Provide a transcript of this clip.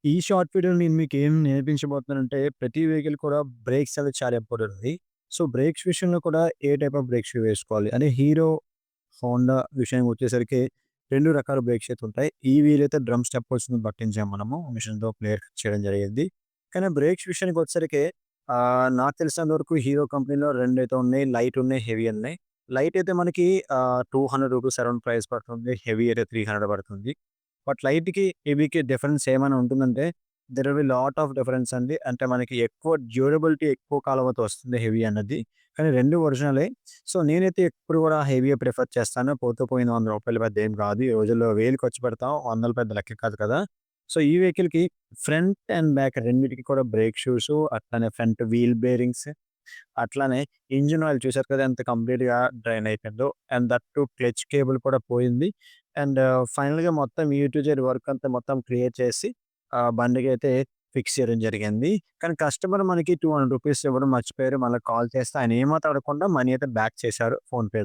ఈ షార్ట్ వీడియోలో నేను మీకేం నేర్పించబోతున్నానంటే, ప్రతి వెహికల్ కూడా బ్రేక్స్ అనేది చాలా ఇంపార్టెంట్ అండి. సో, బ్రేక్స్ విషయంలో కూడా ఏ టైప్ ఆఫ్ బ్రేక్స్ వేసుకోవాలి. అదే హీరో, హోండా విషయానికొచ్చేసరికి 2 రకాల బ్రేక్స్ అయితే ఉంటాయి. ఈవీలైతే డ్రమ్ స్టెప్పర్స్‌ని పట్టించాం మనము. మిషన్‌తో ప్లేట్ చేయడం జరిగింది. కానీ బ్రేక్స్ విషయానికొచ్చేసరికి నాకు తెలిసినంత వరకు హీరో కంపెనీలో 2 అయితే ఉన్నాయి. లైట్ ఉన్నాయి, హెవీ ఉన్నాయి. లైట్ అయితే మనకి రూ. 200 అరౌండ్ ప్రైస్ పడుతుంది. హెవీ అయితే 300 పడుతుంది. బట్ లైట్‌కి, హెవీకి డిఫరెన్స్ ఏమైనా ఉంటుందంటే, there will be lot of difference అండి. అంటే మనకి ఎక్కువ డ్యూరబిలిటీ ఎక్కువ కాలం అయితే వస్తుంది హెవీ అన్నది. కానీ 2 ఒరిజినలే. సో, నేనైతే ఎప్పుడు కూడా హెవీయే ప్రిఫర్ చేస్తాను. పోతే పోయింది రూ. 100 పెద్దేం కాదు. ఈ రోజుల్లో వేలు ఖర్చు పెడతాం. వందలు పెద్ద లెక్క కాదు కదా! సో, ఈ వెహికల్‌కి ఫ్రంట్ అండ్ బ్యాక్ రెండిటికి కూడా బ్రేక్ షూసు, అట్లనే ఫ్రంట్ వీల్ బేరింగ్స్, అట్లానే ఇంజిన్ ఆయిల్ చూసారు కదా! ఎంత కంప్లీట్‌గా డ్రైన్ అయిపోయిందో. And that two clutch cable కూడా పోయింది. అండ్ ఫైనల్‌గా మొత్తం ఏ టు జెడ్ వర్క్ అంతా మొత్తం క్లియర్ చేసి బండికైతే ఫిక్స్ చేయడం జరిగింది. కానీ కస్టమర్ మనకి రూ. 200 ఇవ్వడం మర్చిపోయారు. మళ్ళా కాల్ చేస్తే ఆయన ఏమాత్రం అడగకుండా మనీ అయితే బ్యాక్ చేశారు ఫోన్‌పే